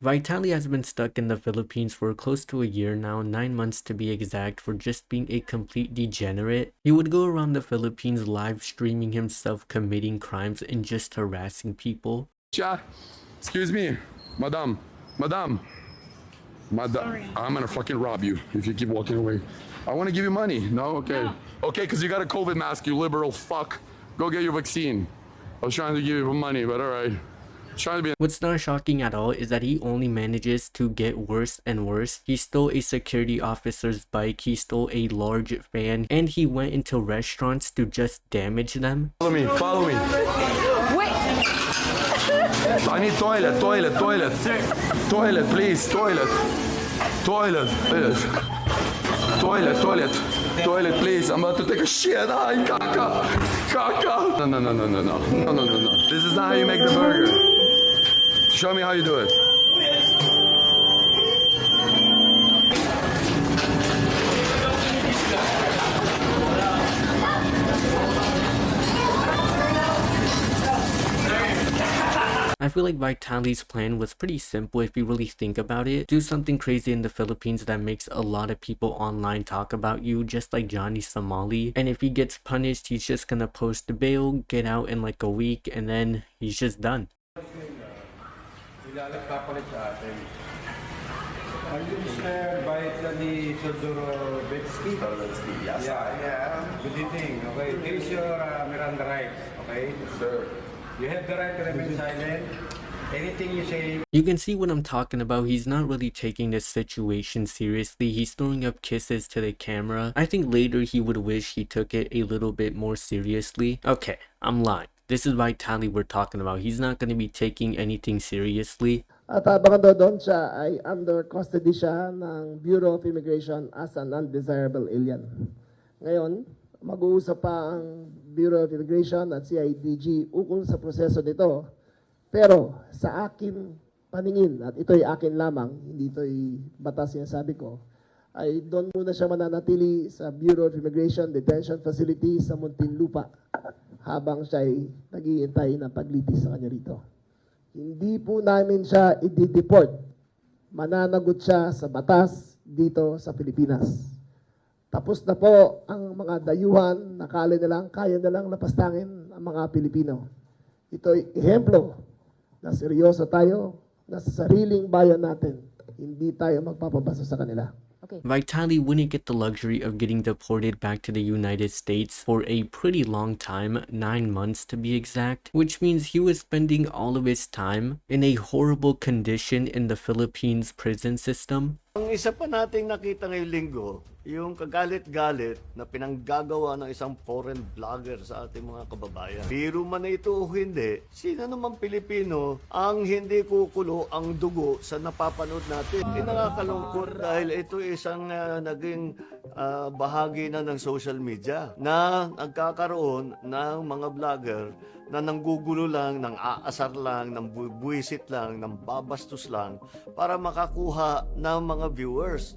Vitali has been stuck in the Philippines for close to a year now, 9 months to be exact, for just being a complete degenerate. He would go around the Philippines live streaming himself committing crimes and just harassing people. Excuse me, madam, madam, madam. I'm gonna fucking rob you if you keep walking away. I want to give you money. No, okay, no. Okay, because you got a COVID mask, you liberal fuck. Go get your vaccine. I was trying to give you money, but all right. What's not shocking at all is that he only manages to get worse and worse. He stole a security officer's bike, he stole a large fan, and he went into restaurants to just damage them. Follow me, follow me. Wait! I need toilet, please, toilet, please. I'm about to take a shit. Ay, caca. No. This is not how you make the burger. Show me how you do it. I feel like Vitali's plan was pretty simple if you really think about it. Do something crazy in the Philippines that makes a lot of people online talk about you, just like Johnny Somali. And if he gets punished, he's just gonna post bail, get out in like a week, and then he's just done. Are you Mr. Vitali Sodorovetsky? Yes, Yeah. Good evening. Okay, this is your Miranda rights. Okay? Yes, sir. You have the right to remain silent. Anything you say. You can see what I'm talking about. He's not really taking this situation seriously. He's throwing up kisses to the camera. I think later he would wish he took it a little bit more seriously. Okay, I'm lying. This is Vitali we're talking about. He's not going to be taking anything seriously. At habang doon siya ay under custody siya ng Bureau of Immigration as an undesirable alien. Ngayon, mag-uusap pa ang Bureau of Immigration at CIDG ukol sa proseso nito. Pero sa akin paningin, at ito'y akin lamang, hindi ito'y batas yung sabi ko, ay doon muna siya mananatili sa Bureau of Immigration Detention Facility sa Muntinlupa habang siya ay nag-iintay ng paglitis sa kanya rito. Hindi po namin siya i-deport. Mananagot siya sa batas dito sa Pilipinas. Tapos na po ang mga dayuhan, nakala kaya na lang napastangin ang mga Pilipino. Ito'y ehemplo na seryoso tayo na sa sariling bayan natin. Hindi tayo magpapabasa sa kanila. Vitali wouldn't get the luxury of getting deported back to the United States for a pretty long time, 9 months to be exact, which means he was spending all of his time in a horrible condition in the Philippines prison system. Ang isa pa nating nakita ngayong linggo, yung kagalit-galit na pinanggagawa ng isang foreign vlogger sa ating mga kababayan. Biro man na ito o hindi, sino naman Pilipino ang hindi kukulo ang dugo sa napapanood natin? Nakakalungkot dahil ito isang naging bahagi na ng social media na nagkakaroon ng mga vlogger na nanggugulo lang, nang aasar lang, nang buwisit lang, nang babastos lang para makakuha ng mga viewers.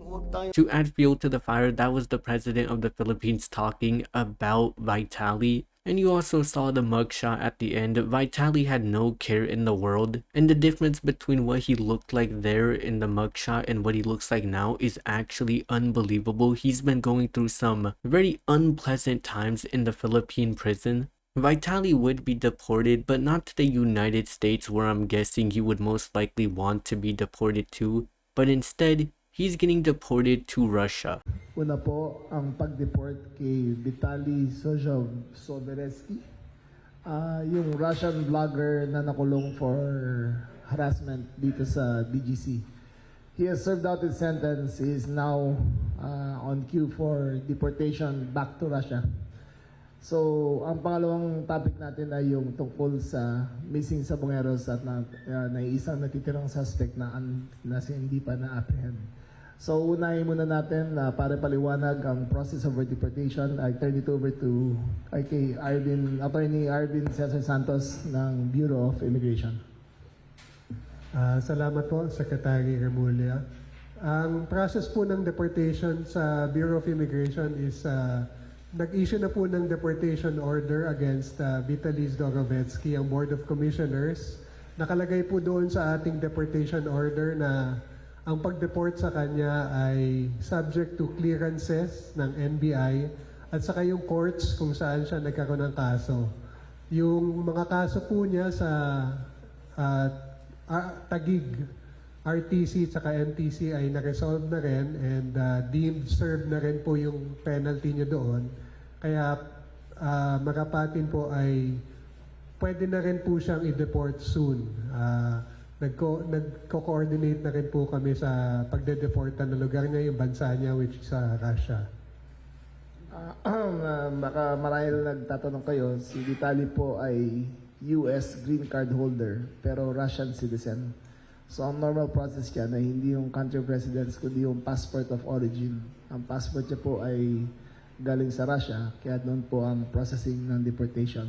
To add fuel to the fire, that was the president of the Philippines talking about Vitali. And you also saw the mugshot at the end. Vitali had no care in the world. And the difference between what he looked like there in the mugshot and what he looks like now is actually unbelievable. He's been going through some very unpleasant times in the Philippine prison. Vitali would be deported, but not to the United States, where I'm guessing he would most likely want to be deported to, but instead, he's getting deported to Russia. Una po ang pag-deport kay Vitali Sodorovetsky, yung Russian vlogger na nakulong for harassment dito sa BGC. He has served out his sentence. He is now on queue for deportation back to Russia. So, ang pangalawang topic natin ay yung tungkol sa missing sabongeros at na isang natitirang suspect na hindi pa na-apprehend. So, unahin muna natin na para paliwanag ang process of deportation. I turn it over to Attorney Arvin Cesar Santos ng Bureau of Immigration. Salamat po, Secretary Remulla. Ang process po ng deportation sa Bureau of Immigration is nag-issue na po ng deportation order against Vitali Sodorovetsky ang Board of Commissioners nakalagay po doon sa ating deportation order na ang pag-deport sa kanya ay subject to clearances ng NBI at saka yung courts kung saan siya nagkaroon ng kaso. Yung mga kaso po niya sa Taguig, RTC at saka MTC ay na-resolve na rin and deemed served na rin po yung penalty niya doon. Kaya Marapatin po ay pwede na rin po siyang i-deport soon. Nagko-coordinate na rin po kami sa pagde-deportan ng lugar niya, yung bansa niya, which is Russia. Baka marahil nagtatanong kayo, si Vitaly po ay US green card holder pero Russian citizen. So ang normal process niya na hindi yung country of residence kundi yung passport of origin. Ang passport niya po ay galing sa Russia kaya doon po ang processing ng deportation.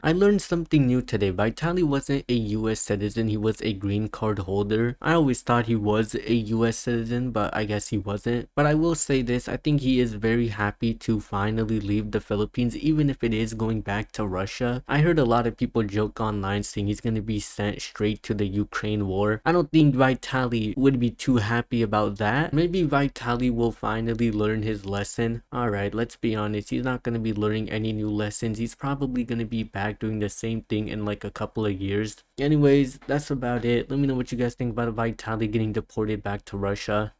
I learned something new today. Vitaly wasn't a US citizen, he was a green card holder. I always thought he was a US citizen, but I guess he wasn't. But I will say this, I think he is very happy to finally leave the Philippines, even if it is going back to Russia. I heard a lot of people joke online saying he's going to be sent straight to the Ukraine war. I don't think Vitaly would be too happy about that. Maybe Vitaly will finally learn his lesson. Alright, let's be honest, he's not going to be learning any new lessons. He's probably going to be back doing the same thing in like a couple of years. Anyways, that's about it. Let me know what you guys think about Vitaly getting deported back to Russia.